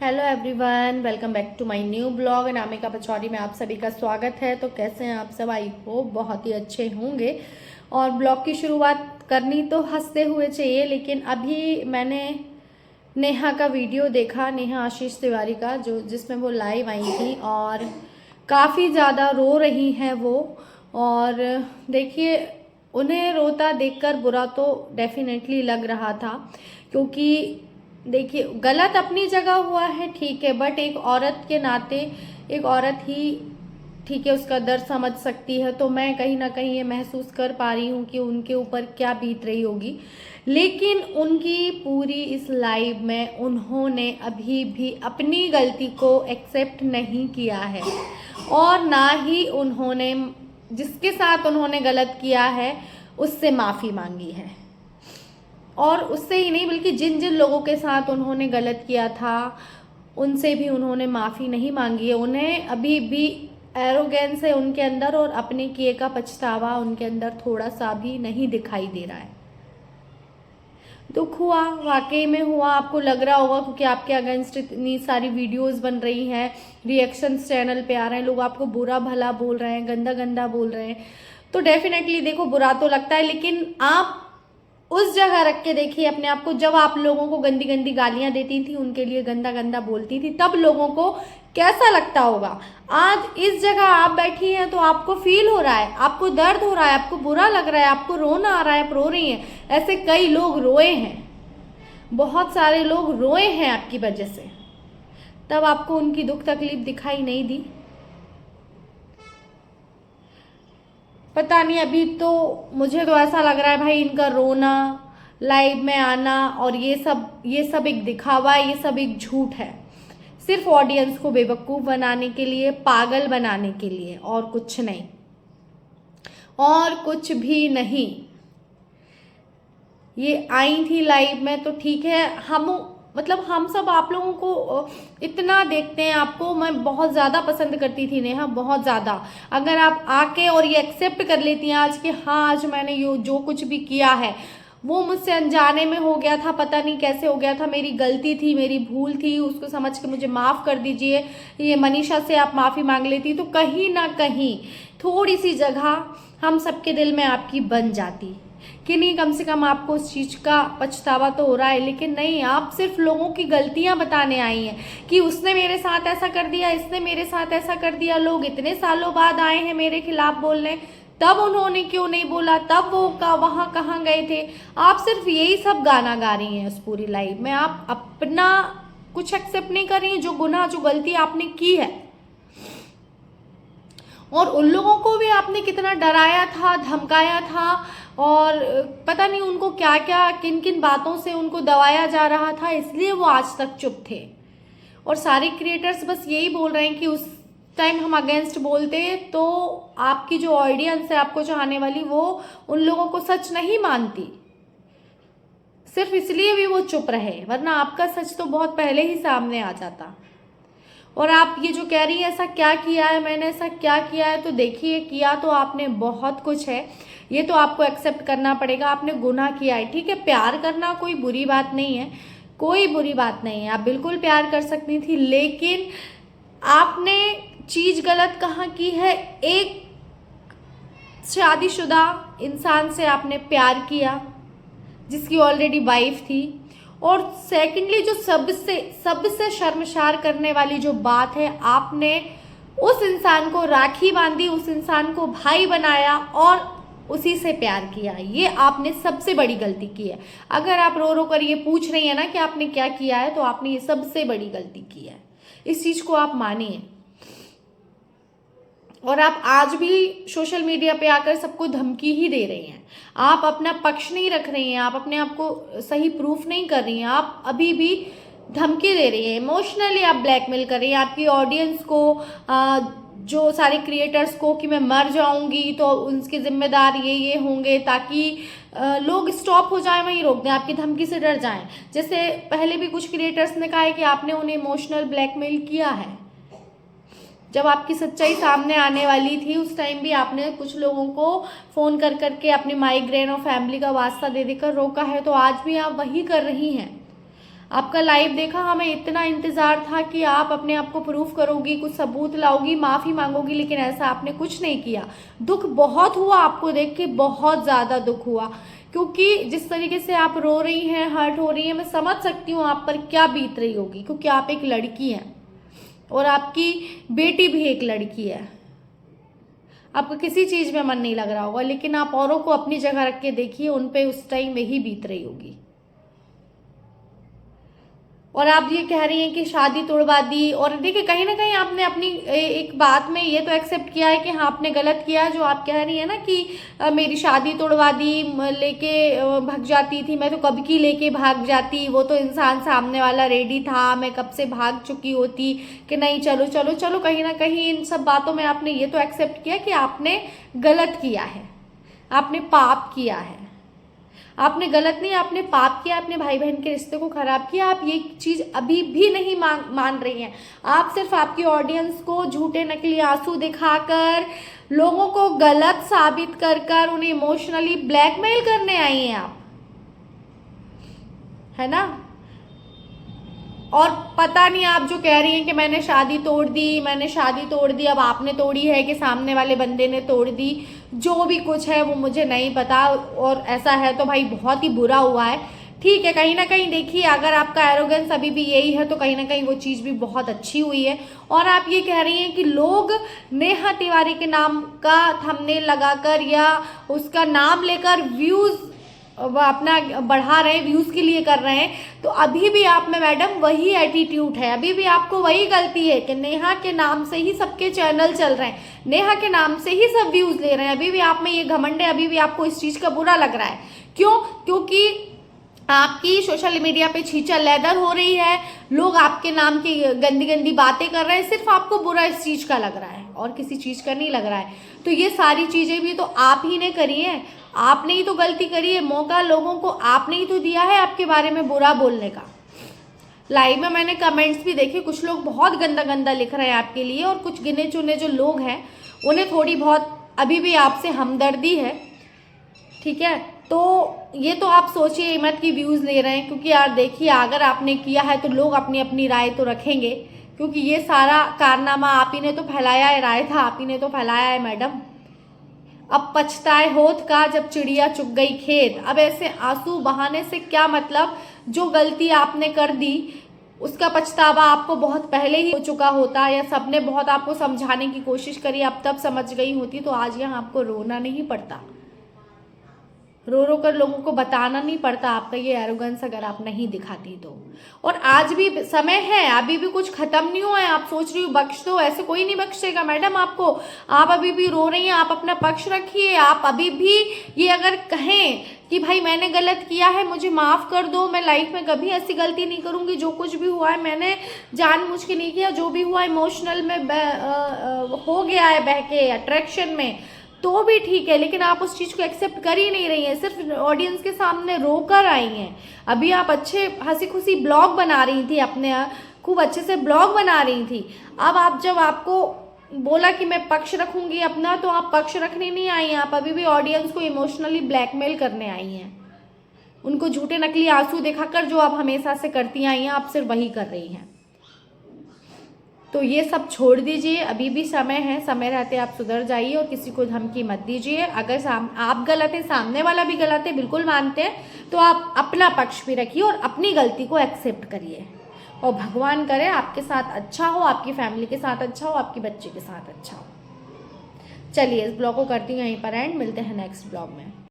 Hello everyone, welcome back to my new blog. Anamika Pachauri में आप सभी का स्वागत है। तो कैसे हैं आप सब? आई होप बहुत ही अच्छे होंगे। और ब्लॉग की शुरुआत करनी तो हंसते हुए चाहिए, लेकिन अभी मैंने नेहा का वीडियो देखा, नेहा आशीष तिवारी का, जिसमें वो लाइव आई थी और काफ़ी ज़्यादा रो रही हैं वो। और देखिए, उन्हें रोता देखकर बुरा तो डेफिनेटली लग रहा था, क्योंकि देखिए गलत अपनी जगह हुआ है, ठीक है, बट एक औरत के नाते एक औरत ही ठीक है उसका दर्द समझ सकती है। तो मैं कहीं ना कहीं ये महसूस कर पा रही हूँ कि उनके ऊपर क्या बीत रही होगी। लेकिन उनकी पूरी इस लाइव में उन्होंने अभी भी अपनी गलती को एक्सेप्ट नहीं किया है, और ना ही उन्होंने जिसके साथ उन्होंने गलत किया है उससे माफ़ी मांगी है। और उससे ही नहीं, बल्कि जिन जिन लोगों के साथ उन्होंने गलत किया था उनसे भी उन्होंने माफ़ी नहीं मांगी है। उन्हें अभी भी एरोगेंस है उनके अंदर, और अपने किए का पछतावा उनके अंदर थोड़ा सा भी नहीं दिखाई दे रहा है। दुख हुआ, वाकई में हुआ, आपको लग रहा होगा, क्योंकि आपके अगेंस्ट इतनी सारी वीडियोस बन रही हैं, रिएक्शंस चैनल पे आ रहे हैं, लोग आपको बुरा भला बोल रहे हैं, गंदा गंदा बोल रहे हैं। तो डेफिनेटली देखो, बुरा तो लगता है, लेकिन आप उस जगह रख के देखिए अपने आप को, जब आप लोगों को गंदी गंदी गालियां देती थी, उनके लिए गंदा गंदा बोलती थी, तब लोगों को कैसा लगता होगा। आज इस जगह आप बैठी हैं तो आपको फील हो रहा है, आपको दर्द हो रहा है, आपको बुरा लग रहा है, आपको रोना आ रहा है, आप रो रही हैं। ऐसे कई लोग रोए हैं, बहुत सारे लोग रोए हैं आपकी वजह से, तब आपको उनकी दुख तकलीफ दिखाई नहीं दी। पता नहीं, अभी तो मुझे तो ऐसा लग रहा है भाई, इनका रोना, लाइव में आना और ये सब एक दिखावा है, ये सब एक झूठ है, सिर्फ ऑडियंस को बेवकूफ़ बनाने के लिए, पागल बनाने के लिए, और कुछ नहीं, और कुछ भी नहीं। ये आई थी लाइव में तो ठीक है, हम सब आप लोगों को इतना देखते हैं, आपको मैं बहुत ज़्यादा पसंद करती थी नेहा, बहुत ज़्यादा। अगर आप आके और ये एक्सेप्ट कर लेती हैं आज कि हाँ, आज मैंने ये जो कुछ भी किया है वो मुझसे अनजाने में हो गया था, पता नहीं कैसे हो गया था, मेरी गलती थी, मेरी भूल थी, उसको समझ के मुझे माफ़ कर दीजिए, ये मनीषा से आप माफ़ी मांग लेती, तो कहीं ना कहीं थोड़ी सी जगह हम सबके दिल में आपकी बन जाती कि नहीं, कम से कम आपको उस चीज़ का पछतावा तो हो रहा है। लेकिन नहीं, आप सिर्फ लोगों की गलतियां बताने आई हैं कि उसने मेरे साथ ऐसा कर दिया, इसने मेरे साथ ऐसा कर दिया। लोग इतने सालों बाद आए हैं मेरे खिलाफ बोलने, तब उन्होंने क्यों नहीं बोला, तब वो वहाँ कहाँ गए थे। आप सिर्फ यही सब गाना गा रही हैं उस पूरी लाइफ में, आप अपना कुछ एक्सेप्ट नहीं कर रही हैं, जो गुनाह, जो गलती आपने की है। और उन लोगों को भी आपने कितना डराया था, धमकाया था, और पता नहीं उनको क्या क्या, किन किन बातों से उनको दबाया जा रहा था, इसलिए वो आज तक चुप थे। और सारे क्रिएटर्स बस यही बोल रहे हैं कि उस टाइम हम अगेंस्ट बोलते तो आपकी जो ऑडियंस है, आपको चाहने वाली, वो उन लोगों को सच नहीं मानती, सिर्फ इसलिए भी वो चुप रहे, वरना आपका सच तो बहुत पहले ही सामने आ जाता। और आप ये जो कह रही है ऐसा क्या किया है मैंने, ऐसा क्या किया है, तो देखिए, किया तो आपने बहुत कुछ है, ये तो आपको एक्सेप्ट करना पड़ेगा, आपने गुनाह किया है, ठीक है। प्यार करना कोई बुरी बात नहीं है, कोई बुरी बात नहीं है, आप बिल्कुल प्यार कर सकती थी, लेकिन आपने चीज गलत कहाँ की है। एक शादीशुदा इंसान से आपने प्यार किया जिसकी ऑलरेडी वाइफ थी, और सेकेंडली जो सबसे शर्मसार करने वाली जो बात है, आपने उस इंसान को राखी बांधी, उस इंसान को भाई बनाया और उसी से प्यार किया। ये आपने सबसे बड़ी गलती की है। अगर आप रो रो कर ये पूछ रही है ना कि आपने क्या किया है, तो आपने ये सबसे बड़ी गलती की है, इस चीज को आप मानिए। और आप आज भी सोशल मीडिया पे आकर सबको धमकी ही दे रही हैं, आप अपना पक्ष नहीं रख रही हैं, आप अपने आप को सही प्रूफ नहीं कर रही हैं, आप अभी भी धमकी दे रही हैं, इमोशनली आप ब्लैकमेल कर रही हैं आपकी ऑडियंस को, जो सारे क्रिएटर्स को, कि मैं मर जाऊंगी तो उनके जिम्मेदार ये होंगे, ताकि लोग स्टॉप हो जाए, वहीं रोक दें, आपकी धमकी से डर जाएं। जैसे पहले भी कुछ क्रिएटर्स ने कहा है कि आपने उन्हें इमोशनल ब्लैकमेल किया है। जब आपकी सच्चाई सामने आने वाली थी, उस टाइम भी आपने कुछ लोगों को फ़ोन कर करके अपनी माइग्रेन और फैमिली का वास्ता दे देकर रोका है, तो आज भी आप वही कर रही हैं। आपका लाइव देखा, हमें इतना इंतज़ार था कि आप अपने आप को प्रूफ करोगी, कुछ सबूत लाओगी, माफ़ी मांगोगी, लेकिन ऐसा आपने कुछ नहीं किया। दुख बहुत हुआ आपको देख के, बहुत ज़्यादा दुख हुआ, क्योंकि जिस तरीके से आप रो रही हैं, हर्ट हो रही हैं, मैं समझ सकती हूँ आप पर क्या बीत रही होगी, क्योंकि आप एक लड़की हैं और आपकी बेटी भी एक लड़की है। आपका किसी चीज़ में मन नहीं लग रहा होगा, लेकिन आप औरों को अपनी जगह रख के देखिए, उन पे उस टाइम वही बीत रही होगी। और आप ये कह रही हैं कि शादी तोड़वा दी, और देखिए कहीं ना कहीं आपने अपनी एक बात में ये तो एक्सेप्ट किया है कि हाँ आपने गलत किया, जो आप कह रही हैं ना कि मेरी शादी तोड़वा दी, लेके भाग जाती थी, मैं तो कब की लेके भाग जाती, वो तो इंसान सामने वाला रेडी था, मैं कब से भाग चुकी होती कि नहीं चलो चलो चलो। कहीं ना कहीं इन सब बातों में आपने ये तो एक्सेप्ट किया कि आपने गलत किया है, आपने पाप किया है। आपने गलत नहीं, आपने पाप किया, अपने भाई बहन के रिश्ते को खराब किया। आप ये चीज अभी भी नहीं मान रही हैं। आप सिर्फ आपकी ऑडियंस को झूठे नकली आंसू दिखाकर, लोगों को गलत साबित कर कर उन्हें इमोशनली ब्लैकमेल करने आई हैं आप, है ना। और पता नहीं आप जो कह रही हैं कि मैंने शादी तोड़ दी, मैंने शादी तोड़ दी, अब आपने तोड़ी है कि सामने वाले बंदे ने तोड़ दी, जो भी कुछ है वो मुझे नहीं पता, और ऐसा है तो भाई बहुत ही बुरा हुआ है। ठीक है, कहीं ना कहीं देखिए अगर आपका एरोगेंस अभी भी यही है तो कहीं ना कहीं वो चीज़ भी बहुत अच्छी हुई है। और आप ये कह रही हैं कि लोग नेहा तिवारी के नाम का थंबनेल लगाकर या उसका नाम लेकर व्यूज़ अपना बढ़ा रहे हैं, व्यूज के लिए कर रहे हैं, तो अभी भी आप में मैडम वही एटीट्यूड है, अभी भी आपको वही गलती है कि नेहा के नाम से ही सबके चैनल चल रहे हैं, नेहा के नाम से ही सब व्यूज ले रहे हैं। अभी भी आप में ये घमंड है, अभी भी आपको इस चीज का बुरा लग रहा है। क्यों? क्योंकि आपकी सोशल मीडिया पे छींचा लेदर हो रही है, लोग आपके नाम की गंदी गंदी बातें कर रहे हैं, सिर्फ आपको बुरा इस चीज का लग रहा है और किसी चीज का नहीं लग रहा है। तो ये सारी चीजें भी तो आप ही ने करी है, आपने ही तो गलती करी है, मौका लोगों को आपने ही तो दिया है आपके बारे में बुरा बोलने का। लाइव में मैंने कमेंट्स भी देखे, कुछ लोग बहुत गंदा गंदा लिख रहे हैं आपके लिए, और कुछ गिने चुने जो लोग हैं उन्हें थोड़ी बहुत अभी भी आपसे हमदर्दी है, ठीक है। तो ये तो आप सोचिए मत कि व्यूज़ ले रहे हैं, क्योंकि यार देखिए अगर आपने किया है तो लोग अपनी अपनी राय तो रखेंगे, क्योंकि ये सारा कारनामा आप ही ने तो फैलाया है, राय था आप ही ने तो फैलाया है मैडम। अब पछताए होत का जब चिड़िया चुग गई खेत। अब ऐसे आंसू बहाने से क्या मतलब, जो गलती आपने कर दी उसका पछतावा आपको बहुत पहले ही हो चुका होता, या सबने बहुत आपको समझाने की कोशिश करी, अब तब समझ गई होती तो आज यहाँ आपको रोना नहीं पड़ता, रो रो कर लोगों को बताना नहीं पड़ता आपका ये एरोगेंस अगर आप नहीं दिखाती तो। और आज भी समय है, अभी भी कुछ खत्म नहीं हुआ है। आप सोच रही हो बख्श दो, ऐसे कोई नहीं बख्शेगा मैडम आपको। आप अभी भी रो रही हैं, आप अपना पक्ष रखिए। आप अभी भी ये अगर कहें कि भाई मैंने गलत किया है, मुझे माफ़ कर दो, मैं लाइफ में कभी ऐसी गलती नहीं करूँगी, जो कुछ भी हुआ है मैंने जानबूझ के नहीं किया, जो भी हुआ इमोशनल में हो गया है बह के अट्रैक्शन में, तो भी ठीक है, लेकिन आप उस चीज़ को एक्सेप्ट कर ही नहीं रही हैं, सिर्फ ऑडियंस के सामने रोकर आई हैं। अभी आप अच्छे हंसी खुशी ब्लॉग बना रही थी, अपने खूब अच्छे से ब्लॉग बना रही थी। अब आप जब आपको बोला कि मैं पक्ष रखूंगी अपना, तो आप पक्ष रखने नहीं आई हैं, आप अभी भी ऑडियंस को इमोशनली ब्लैकमेल करने आई हैं, उनको झूठे नकली आंसू दिखाकर जो आप हमेशा से करती आई हैं, आप सिर्फ वही कर रही हैं। तो ये सब छोड़ दीजिए, अभी भी समय है, समय रहते आप सुधर जाइए और किसी को धमकी मत दीजिए। अगर आप गलत हैं, सामने वाला भी गलत है, बिल्कुल मानते हैं, तो आप अपना पक्ष भी रखिए और अपनी गलती को एक्सेप्ट करिए, और भगवान करे आपके साथ अच्छा हो, आपकी फैमिली के साथ अच्छा हो, आपकी बच्चे के साथ अच्छा हो। चलिए इस ब्लॉग को करती हूँ यहीं पर एंड, मिलते हैं नेक्स्ट ब्लॉग में।